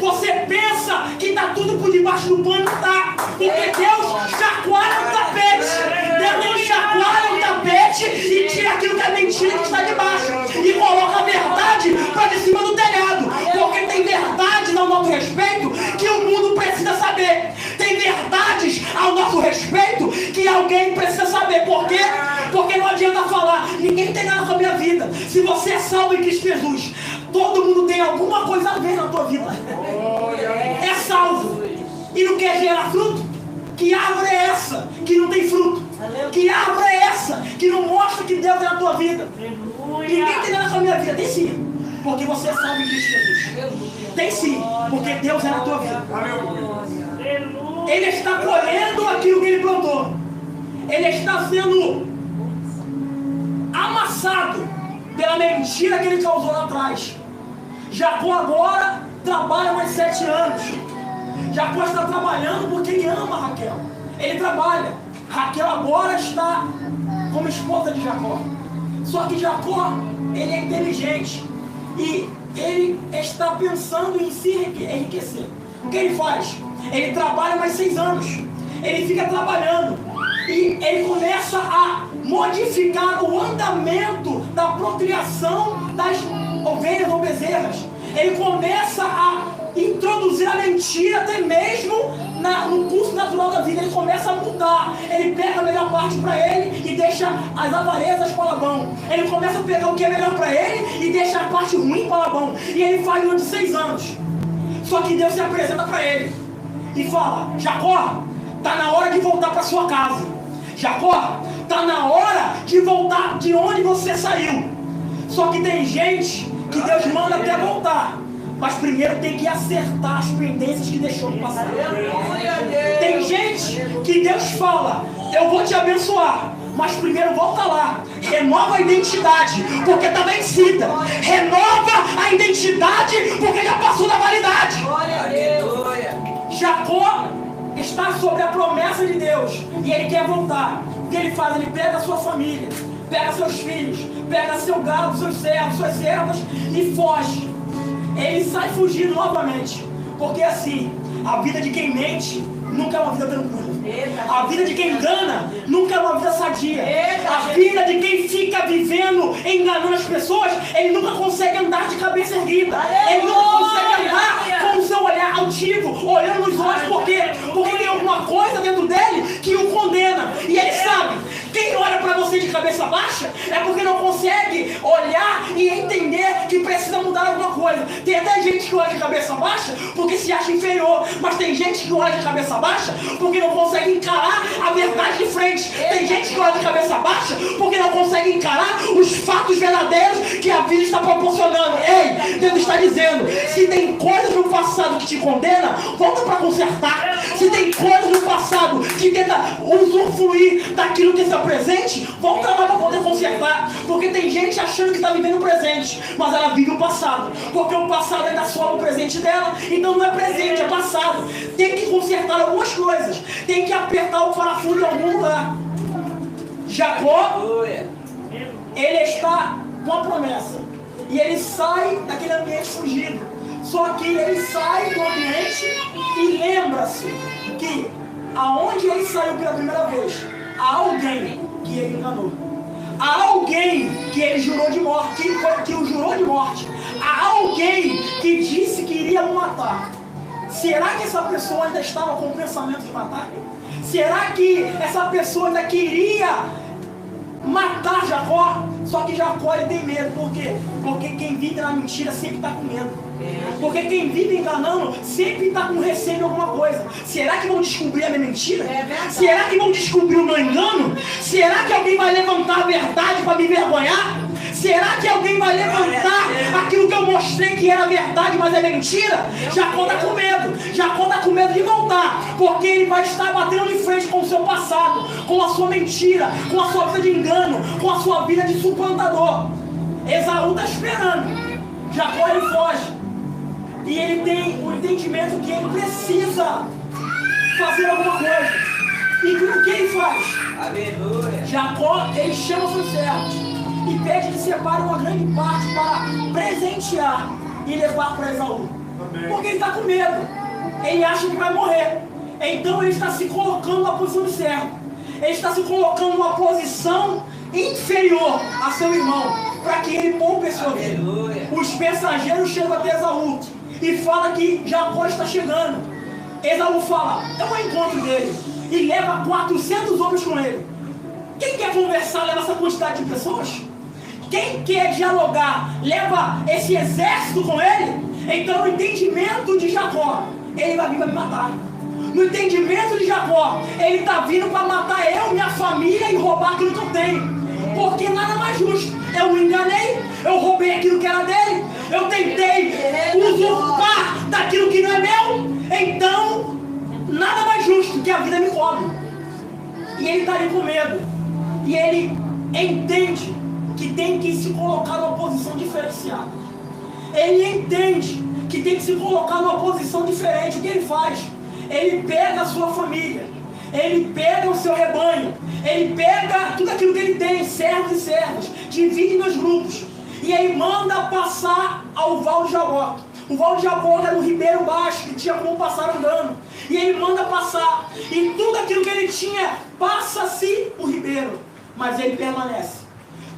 Você pensa que está tudo por debaixo do pano? Não está. Porque Deus chacoalha o tapete. Deus chacoalha o tapete e tira aquilo que é mentira que está debaixo. E coloca a verdade para de cima do telhado. Porque tem verdades ao nosso respeito que o mundo precisa saber. Tem verdades ao nosso respeito que alguém precisa saber. Por quê? Porque não adianta falar: ninguém tem nada com a minha vida. Se você é salvo em Cristo Jesus, todo mundo tem alguma coisa a ver na tua vida. É salvo e não quer gerar fruto? Que árvore é essa que não tem fruto? Que árvore é essa que não mostra que Deus é na tua vida? Ninguém tem nada com a minha vida. Tem sim, porque você é salvo em Cristo Jesus. Tem sim, porque Deus é na tua vida. Ele está colhendo aquilo que ele plantou. Ele está sendo amassado pela mentira que ele causou lá atrás. Jacó agora trabalha mais 7 anos. Jacó está trabalhando porque ele ama Raquel. ele trabalha. Raquel agora está como esposa de Jacó. Só que Jacó, ele é inteligente e ele está pensando em se enriquecer. O que ele faz? Ele trabalha mais 6 anos. Ele fica trabalhando e ele começa a modificar o andamento da procriação das ovelhas ou bezerras. Ele começa a introduzir a mentira até mesmo no curso natural da vida. Ele começa a mudar. Ele pega a melhor parte para ele e deixa as avarezas para Labão. Ele começa a pegar o que é melhor para ele e deixa a parte ruim para Labão. E ele faz durante 6 anos. Só que Deus se apresenta para ele e fala: Jacó, está na hora de voltar para sua casa. Jacó, está na hora de voltar de onde você saiu. Só que tem gente que Deus manda até voltar, mas primeiro tem que acertar as pendências que deixou no passado. Tem gente que Deus fala: eu vou te abençoar, mas primeiro volta lá, renova a identidade, porque está vencida. Renova a identidade, porque já passou da validade. Jacó está sobre a promessa de Deus e ele quer voltar. O que ele faz? Ele pega a sua família, pega seus filhos, pega seu gado, seus servos, suas servas e foge. Ele sai fugindo novamente, porque assim, a vida de quem mente nunca é uma vida tranquila. A vida de quem engana nunca é uma vida sadia. A vida de quem fica vivendo, enganando as pessoas, ele nunca consegue andar de cabeça erguida. Ele nunca consegue andar com o seu olhar altivo, olhando nos olhos. Por quê? Porque tem alguma coisa dentro dele que o condena. E ele sabe, quem olha para você de cabeça baixa é porque não consegue olhar e entender que precisa mudar alguma coisa. Tem até gente que olha de cabeça baixa porque se acha inferior, mas tem gente que olha de cabeça baixa porque não consegue encarar a verdade de frente. Tem gente que olha de cabeça baixa porque não consegue encarar os fatos verdadeiros que a vida está proporcionando. Ei, Deus está dizendo: se tem coisas no passado que te condena, volta para consertar. Se tem coisas no passado que tenta usufruir daquilo que é presente, volta lá para poder consertar. Porque tem gente achando que está vivendo o presente, mas ela vive o passado, porque o passado ainda sola o presente dela. Então não é presente, é passado. Tem que consertar algumas coisas, tem que apertar o parafuso em algum lugar. Jacó, ele está com a promessa e ele sai daquele ambiente fugido. Só que ele sai do ambiente e lembra-se que aonde ele saiu pela primeira vez, há alguém que ele enganou. Há alguém que ele jurou de morte, que o jurou de morte. Há alguém que disse que iria o matar. Será que essa pessoa ainda estava com o pensamento de matar? Será que essa pessoa ainda queria matar Jacó? Só que Jacó, ele tem medo. Por quê? Porque quem vive na mentira sempre está com medo. Porque quem vive enganando sempre está com receio de alguma coisa. Será que vão descobrir a minha mentira? Será que vão descobrir o meu engano? Será que alguém vai levantar a verdade para me envergonhar? Será que alguém vai levantar aquilo que eu mostrei que era verdade, mas é mentira? Jacó está com medo. Jacó está com medo de voltar, porque ele vai estar batendo de frente com o seu passado, com a sua mentira, com a sua vida de engano, com a sua vida de suplantador. Esaú está esperando. Jacó, ele foge. E ele tem o entendimento que ele precisa fazer alguma coisa. E o que ele faz?
Aleluia.
Jacó, ele chama seus servos e pede que separem uma grande parte para presentear e levar para Esaú. Porque ele está com medo. Ele acha que vai morrer. Então ele está se colocando na posição de servo. Ele está se colocando numa posição inferior a seu irmão, para que ele poupe a sua vida. Os mensageiros chegam até Esaú e falam que Jacó está chegando. Esaú fala: eu vou ao encontro dele, e leva 400 homens com ele. Quem quer conversar leva essa quantidade de pessoas? Quem quer dialogar leva esse exército com ele? Então, no entendimento de Jacó, ele vai vir para me matar. No entendimento de Jacó, ele está vindo para matar eu, minha família, e roubar aquilo que eu tenho. Porque nada mais justo. Eu me enganei, eu roubei aquilo que era dele, eu tentei usurpar daquilo que não é meu. Então, nada mais justo que a vida me cobre. E ele está ali com medo. E ele entende que tem que se colocar numa posição diferenciada. Ele entende que tem que se colocar numa posição diferente. O que ele faz? Ele pega a sua família ele pega o seu rebanho, ele pega tudo aquilo que ele tem, servos e servas, divide em 2 grupos, e ele manda passar ao Val de Jaboque. O Val de Jaboque era um ribeiro baixo, que tinha como passar andando, e ele manda passar, e tudo aquilo que ele tinha, passa-se o ribeiro, mas ele permanece.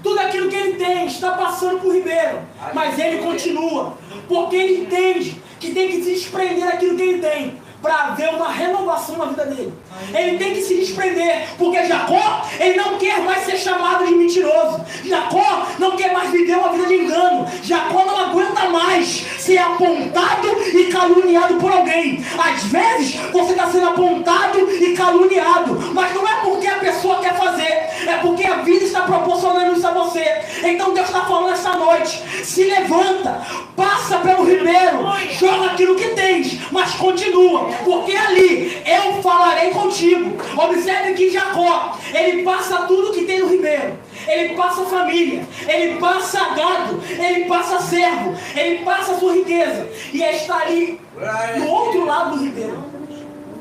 Tudo aquilo que ele tem está passando por ribeiro, mas ele continua, porque ele entende que tem que se desprender daquilo que ele tem, para haver uma renovação na vida dele. Ele tem que se desprender, porque Jacó, ele não quer mais ser chamado de mentiroso. Jacó não quer mais viver uma vida de engano. Jacó não aguenta mais ser apontado e caluniado por alguém. Às vezes você está sendo apontado e caluniado, mas não é porque a pessoa quer fazer, é porque a vida está proporcionando isso a você. Então Deus está falando esta noite: se levanta, passa pelo ribeiro, joga aquilo que tens, mas continua, porque ali eu falarei contigo. Observe que Jacó, ele passa tudo que tem no ribeiro. Ele passa família, ele passa gado, ele passa servo, ele passa sua riqueza, e está ali no outro lado do ribeiro.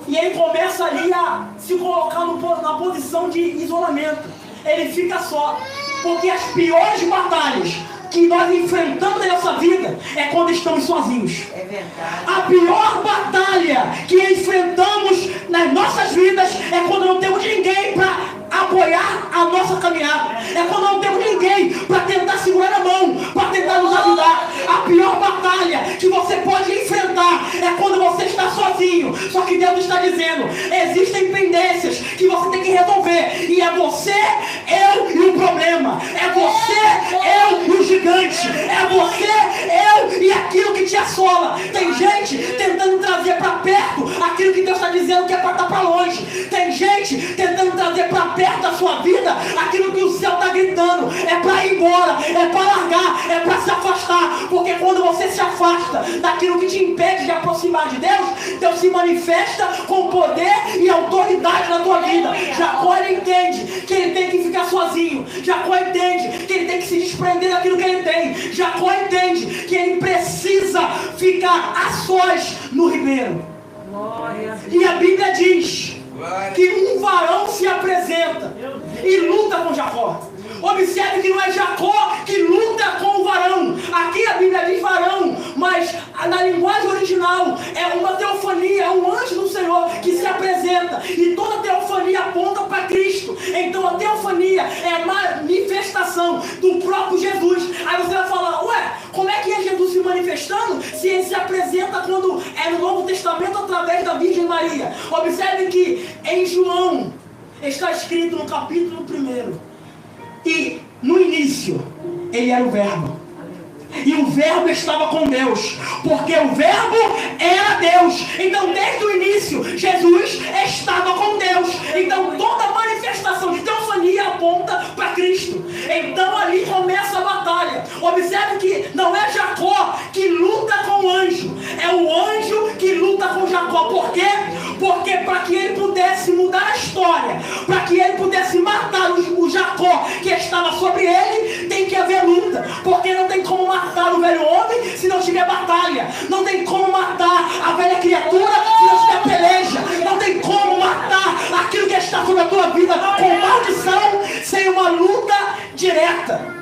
E ele começa ali a se colocar na posição de isolamento. Ele fica só, porque as piores batalhas que nós enfrentamos na nossa vida é quando estamos sozinhos.
É verdade.
A pior batalha que enfrentamos nas nossas vidas é quando não temos ninguém para apoiar a nossa caminhada. É quando não temos ninguém para tentar segurar a mão, para tentar nos ajudar. A pior batalha que você pode enfrentar é quando você está sozinho. Só que Deus está dizendo: existem pendências que você tem que resolver, e é você, eu e o problema. É você, eu e o gigante. É você, eu e aquilo que te assola. Tem gente tentando trazer para perto aquilo que Deus está dizendo que é para estar para longe. Tem gente tentando trazer para perto da sua vida aquilo que o céu está gritando. É para ir embora, é para largar, é para se afastar. Porque quando você se afasta daquilo que te impede de aproximar de Deus, Deus se manifesta com poder e autoridade na tua vida. Jacó, ele entende que ele tem que ficar sozinho. Jacó entende que ele tem que se desprender daquilo que ele tem. Jacó entende que ele precisa ficar a sós no ribeiro. E a Bíblia diz que um varão se apresenta e luta com Jacó. Observe que não é Jacó que luta com o varão. Aqui a Bíblia diz varão, mas na linguagem original é uma teofania, é um anjo do Senhor que se apresenta. E toda teofania aponta para Cristo. Então a teofania é a manifestação do próprio Jesus. Aí você vai falar: ué, como é que é Jesus se manifestando se ele se apresenta quando é no Novo Testamento através da Virgem Maria? Observe que em João está escrito no capítulo 1: e no início ele era o Verbo, e o Verbo estava com Deus, porque o Verbo era Deus. Então desde o início Jesus estava com Deus. Então toda manifestação de teofania aponta para Cristo. Então ali começa a batalha. Observe que não é Jacó que luta com o anjo, é o anjo que luta com Jacó. Por quê? Porque para que ele pudesse mudar a história, para que ele pudesse matar o Jacó que estava sobre ele, tem que haver luta. Porque não tem como matar o velho homem se não tiver batalha. Não tem como matar a velha criatura se não tiver peleja. Não tem como matar aquilo que está sobre a tua vida com maldição sem uma luta direta.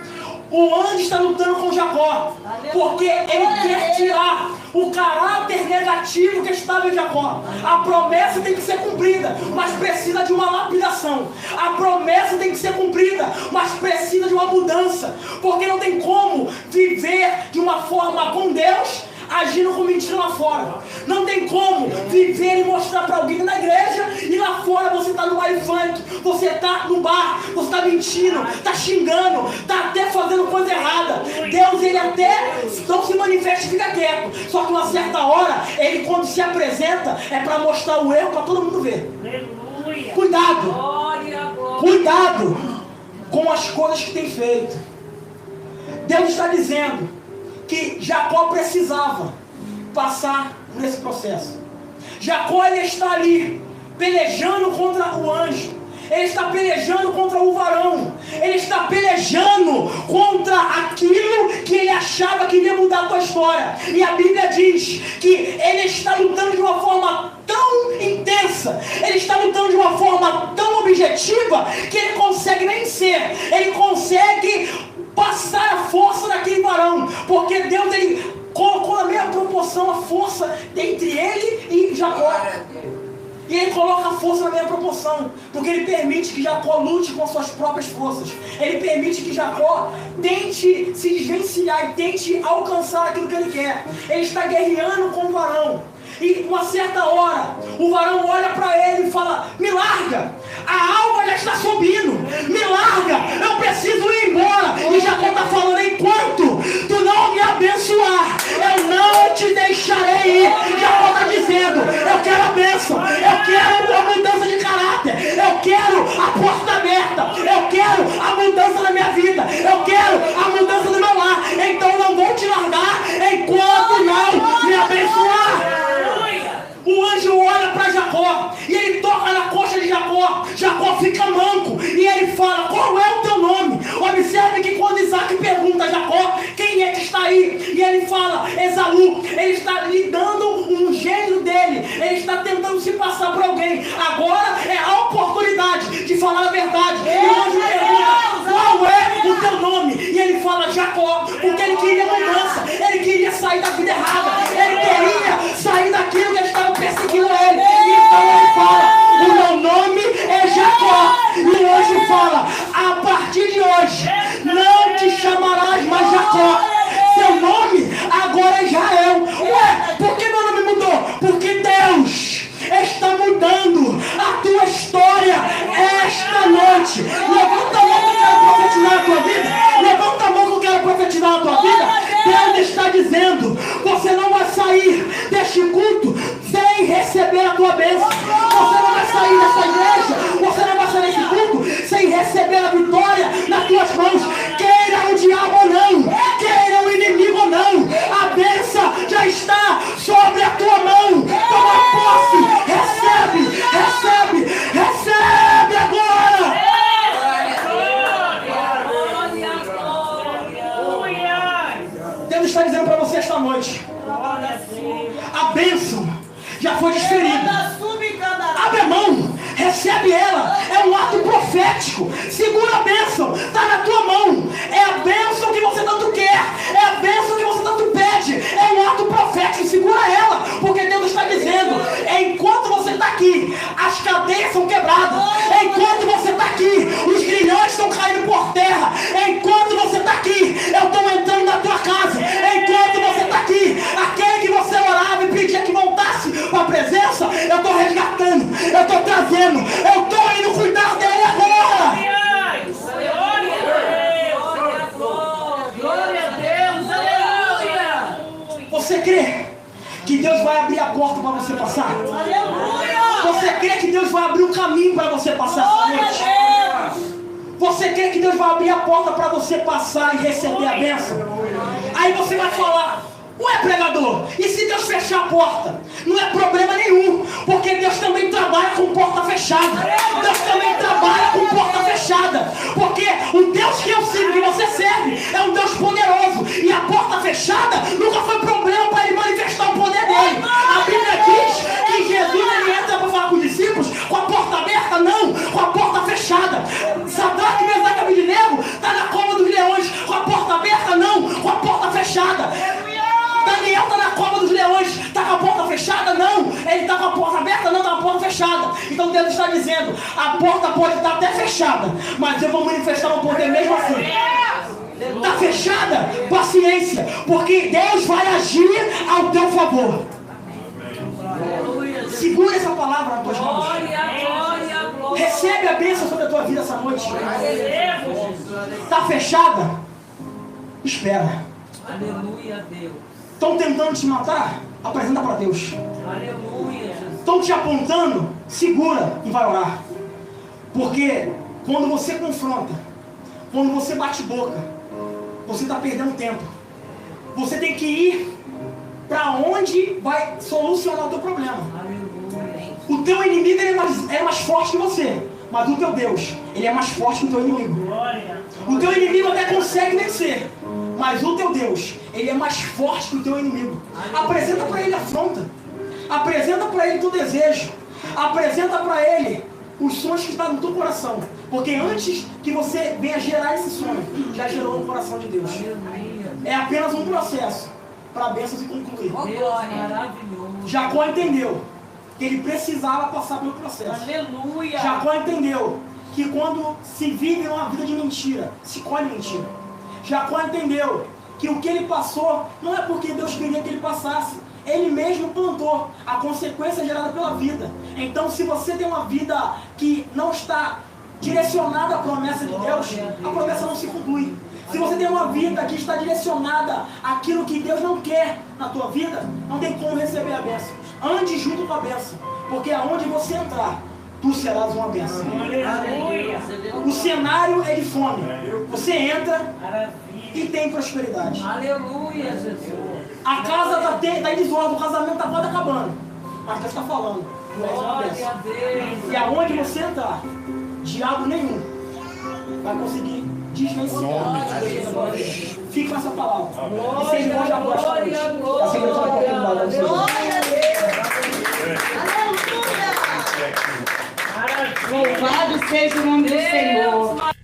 O anjo está lutando com Jacó, porque ele quer tirar o caráter negativo que estava em Jacó. A promessa tem que ser cumprida, mas precisa de uma lapidação. A promessa tem que ser cumprida, mas precisa de uma mudança. Porque não tem como viver de uma forma com Deus agindo com mentira lá fora. Não tem como viver e mostrar para alguém na igreja e lá fora você está no baile funk, você está no bar, você está mentindo, está xingando, está até fazendo coisa errada. Deus, ele até não se manifesta e fica quieto. Só que uma certa hora, ele quando se apresenta é para mostrar o erro para todo mundo ver.
Aleluia.
Cuidado,
Glória, glória.
cuidado com as coisas que tem feito. Deus está dizendo que Jacó precisava passar nesse processo. Jacó, ele está ali pelejando contra o anjo, ele está pelejando contra o varão, ele está pelejando contra aquilo que ele achava que iria mudar a tua história. E a Bíblia diz que ele está lutando de uma forma tão intensa cabeça. Ele está lutando de uma forma tão objetiva que ele consegue vencer. Ele consegue passar a força daquele varão. Porque Deus, ele colocou na mesma proporção a força entre ele e Jacó. E ele coloca a força na mesma proporção, porque ele permite que Jacó lute com as suas próprias forças. Ele permite que Jacó tente se desvencilhar e tente alcançar aquilo que ele quer. Ele está guerreando com o varão. E uma certa hora, o varão olha para ele e fala: me larga, a alva já está subindo, me larga, eu preciso ir embora. E Jacó está falando: enquanto tu não me abençoar, eu não te deixarei ir. Jacó está dizendo: eu quero a bênção, eu quero a mudança de caráter, eu quero a porta aberta, eu quero a mudança na minha vida, eu quero a mudança do meu lar. Então eu não vou te largar enquanto não me abençoar. O anjo olha para Jacó e ele toca na coxa de Jacó. Jacó fica manco e ele fala: qual é o teu nome? Observe que quando Isaac pergunta a Jacó: quem é que está aí? E ele fala: Esaú. Ele está lhe dando um gênero dele. Ele está tentando se passar por alguém. Agora é a oportunidade de falar a verdade. E o anjo pergunta: qual é o teu nome? E ele fala: Jacó. Porque ele queria mudança. Ele queria sair da vida errada. Ele queria sair daquilo que estava perseguindo ele. Então ele fala: o meu nome é Jacó. E o anjo fala: a partir de hoje não te chamarás mais Jacó, seu nome agora é Israel. Ué, por que meu nome mudou? Porque Deus está mudando a tua história esta noite. Levanta a mão que eu quero profetizar na tua vida. Levanta a mão que eu quero profetizar na tua vida. Deus está dizendo: você não vai sair deste culto sem receber a tua bênção. Você não vai sair dessa igreja, você não vai sair desse culto sem receber a vitória nas tuas mãos. Queira o diabo ou não, queira o inimigo ou não, a bênção já está sobre a tua mão. Toma posse. Recebe, recebe, recebe agora. Deus está dizendo para você esta noite: a bênção já foi desferida. Abre a mão, recebe ela. É um ato profético. Segura a bênção, está na tua mão. É a bênção que você tanto quer, é a bênção que você tanto pede. É um ato profético. Segura ela, porque Deus está dizendo: enquanto você está aqui, as cadeias são quebradas. Enquanto você está aqui, os grilhões estão caindo por terra. Enquanto você está aqui, eu estou entrando na tua casa. Enquanto você está aqui, aquele que você orava e pedia que voltasse para a presença, eu estou resgatando, eu estou trazendo, eu estou indo cuidar dele agora.
Glória a Deus, aleluia.
Você crê que Deus vai abrir a porta para você passar? Você crê que Deus vai abrir o caminho para você passar essa noite? Você crê que Deus vai abrir a porta para você passar e receber a bênção? Aí você vai falar: ué, pregador, e se Deus fechar a porta? Não é problema nenhum, porque Deus também trabalha com porta fechada. Deus também trabalha com porta fechada, porque o Deus que eu sirvo, que você serve, é um Deus poderoso. E a porta fechada nunca foi problema para ele manifestar o poder dele. A Bíblia diz que Jesus, ele entra para falar com os discípulos com a porta aberta? Não, com a porta fechada. Sadraque, Mesaque e Abednego está na cova dos leões com a porta aberta? Não, com a porta fechada. Daniel está na cova dos leões, está com a porta fechada? Não. Ele está com a porta aberta? Não, está com a porta fechada. Então Deus está dizendo: a porta pode estar até fechada, mas eu vou manifestar o poder mesmo assim. Está fechada? Paciência, porque Deus vai agir ao teu favor. Segura essa palavra nas tuas mãos. Recebe a bênção sobre a tua vida essa noite. Está fechada? Espera.
Aleluia, Deus.
Estão tentando te matar? Apresenta para Deus.
Aleluia.
Estão te apontando? Segura e vai orar. Porque quando você confronta, quando você bate boca, você está perdendo tempo. Você tem que ir para onde vai solucionar o teu problema.
Aleluia.
O teu inimigo ele é mais forte que você, mas o teu Deus, ele é mais forte que o teu inimigo. O teu inimigo até consegue vencer, mas o teu Deus, ele é mais forte que o teu inimigo. Apresenta para ele a afronta. Apresenta para ele o teu desejo. Apresenta para ele os sonhos que estão no teu coração. Porque antes que você venha gerar esse sonho, já gerou no coração de Deus. É apenas um processo para a bênção se concluir.
Deus maravilhoso.
Jacó entendeu que ele precisava passar pelo processo.
Aleluia.
Jacó entendeu que quando se vive uma vida de mentira, se colhe mentira. Jacó entendeu que o que ele passou não é porque Deus queria que ele passasse. Ele mesmo plantou a consequência gerada pela vida. Então, se você tem uma vida que não está direcionada à promessa de Deus, a promessa não se conclui. Se você tem uma vida que está direcionada àquilo que Deus não quer na tua vida, não tem como receber a bênção. Ande junto com a bênção, porque aonde você entrar, tu serás uma bênção.
Aleluia.
O cenário é de fome. Você entra e tem prosperidade.
Aleluia, Jesus.
A casa está em desordem, o casamento está quase acabando. Mas Deus está falando. Tu és uma
Glória a
bênção.
Deus.
E aonde você entrar, diabo nenhum vai conseguir desvencilhar. Fique com essa palavra. E seja bom de agora.
Glória, glória.
Assim que eu falo um pouquinho mais, né?
Glória a Deus. Aleluia. Louvado seja o nome do Senhor.